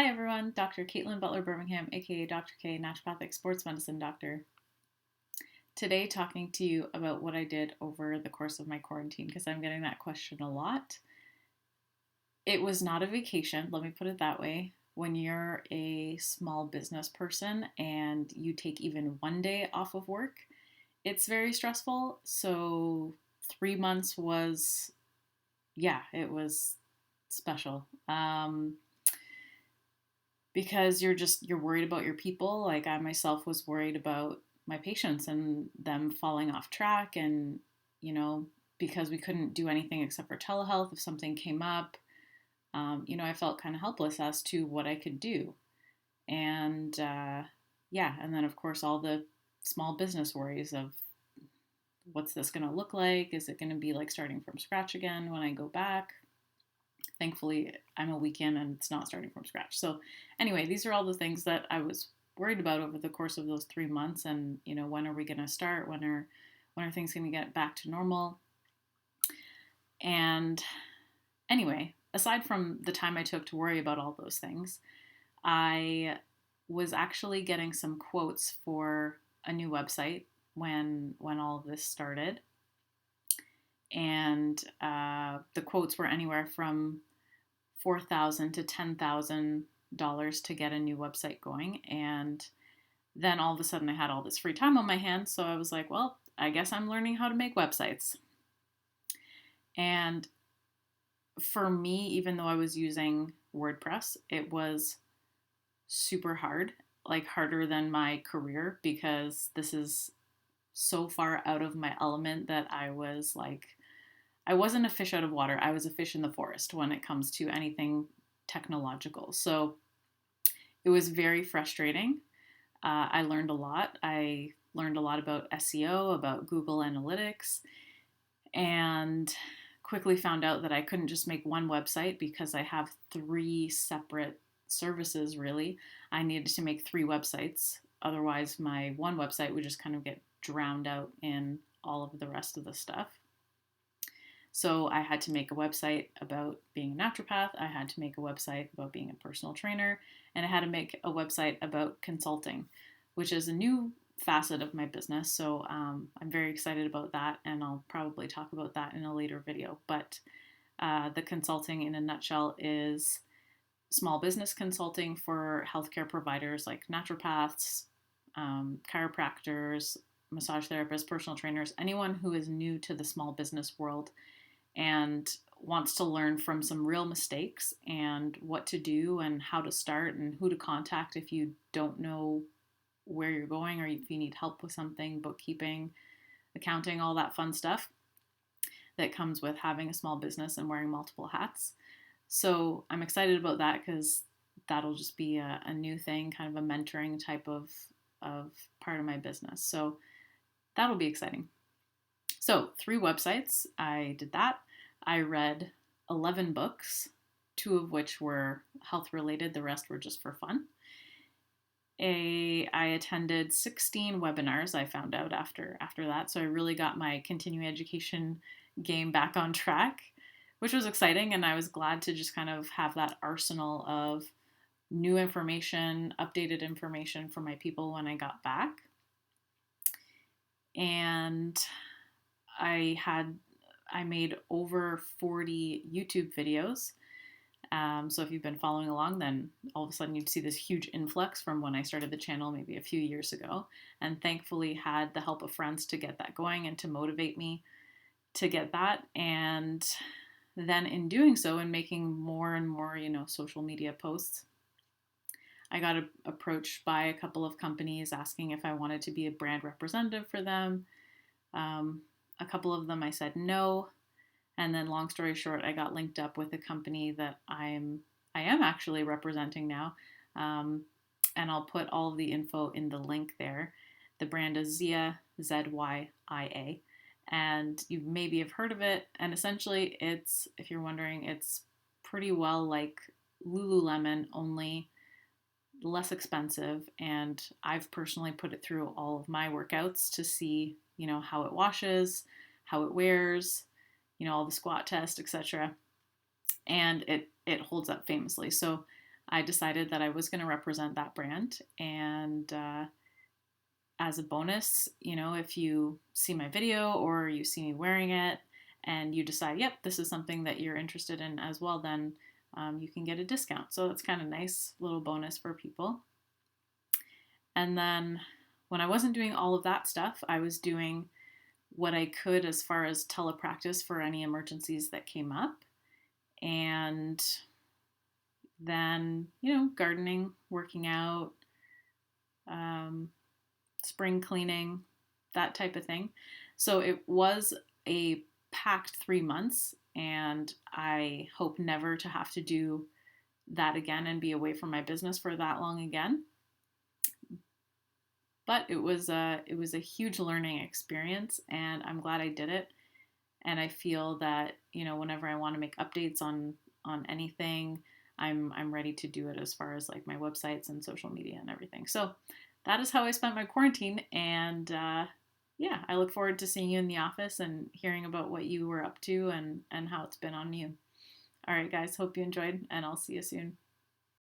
Hi everyone, Dr. Caitlin Butler Birmingham, aka Dr. K, naturopathic sports medicine doctor. Today, talking to you about what I did over the course of my quarantine because I'm getting that question a lot. It was not a vacation, let me put it that way. When you're a small business person and you take even one day off of work, it's very stressful. So, 3 months was, it was special. Because you're worried about your people. Like I myself was worried about my patients and them falling off track, and because we couldn't do anything except for telehealth if something came up. I felt kind of helpless as to what I could do. And and then of course all the small business worries of what's this going to look like? Is it going to be like starting from scratch again when I go back? Thankfully, I'm a weekend and it's not starting from scratch. So, anyway, these are all the things that I was worried about over the course of those 3 months. And when are we going to start? When are things going to get back to normal? And anyway, aside from the time I took to worry about all those things, I was actually getting some quotes for a new website when all of this started. And the quotes were anywhere from $4,000 to $10,000 to get a new website going. And then all of a sudden I had all this free time on my hands. So I was like, well, I guess I'm learning how to make websites. And for me, even though I was using WordPress, it was super hard, like harder than my career, because this is so far out of my element that I wasn't a fish out of water. I was a fish in the forest when it comes to anything technological. So it was very frustrating. I learned a lot. I learned a lot about SEO, about Google Analytics, and quickly found out that I couldn't just make one website because I have three separate services, really. I needed to make three websites. Otherwise, my one website would just kind of get drowned out in all of the rest of the stuff. So I had to make a website about being a naturopath. I had to make a website about being a personal trainer. And I had to make a website about consulting, which is a new facet of my business. So I'm very excited about that. And I'll probably talk about that in a later video. But the consulting in a nutshell is small business consulting for healthcare providers like naturopaths, chiropractors, massage therapists, personal trainers, anyone who is new to the small business world and wants to learn from some real mistakes and what to do and how to start and who to contact if you don't know where you're going or if you need help with something, bookkeeping, accounting, all that fun stuff that comes with having a small business and wearing multiple hats. So I'm excited about that because that'll just be a new thing, kind of a mentoring type of part of my business. So that'll be exciting. So 3 websites, I did that. I read 11 books, 2 of which were health related, the rest were just for fun. I attended 16 webinars, I found out after that. So I really got my continuing education game back on track, which was exciting. And I was glad to just kind of have that arsenal of new information, updated information for my people when I got back. And I made over 40 YouTube videos. So if you've been following along, then all of a sudden you'd see this huge influx from when I started the channel maybe a few years ago. And thankfully had the help of friends to get that going and to motivate me to get that. And then in doing so and making more and more, social media posts, I got approached by a couple of companies asking if I wanted to be a brand representative for them. A couple of them I said no. And then long story short, I got linked up with a company that I am actually representing now. And I'll put all of the info in the link there. The brand is Zya, Zya. And you maybe have heard of it. And essentially it's, if you're wondering, it's pretty well like Lululemon, only less expensive. And I've personally put it through all of my workouts to see, how it washes, how it wears, all the squat tests, etc. And it holds up famously. So I decided that I was going to represent that brand. And as a bonus, if you see my video or you see me wearing it and you decide, yep, this is something that you're interested in as well, then you can get a discount. So that's kind of nice little bonus for people. And then when I wasn't doing all of that stuff, I was doing what I could as far as telepractice for any emergencies that came up. And then, gardening, working out, um, spring cleaning, that type of thing. So it was a packed 3 months, and I hope never to have to do that again and be away from my business for that long again. But it was a huge learning experience, and I'm glad I did it. And I feel that whenever I want to make updates on anything, I'm ready to do it as far as like my websites and social media and everything. So that is how I spent my quarantine, and yeah, I look forward to seeing you in the office and hearing about what you were up to and how it's been on you. All right, guys, hope you enjoyed, and I'll see you soon.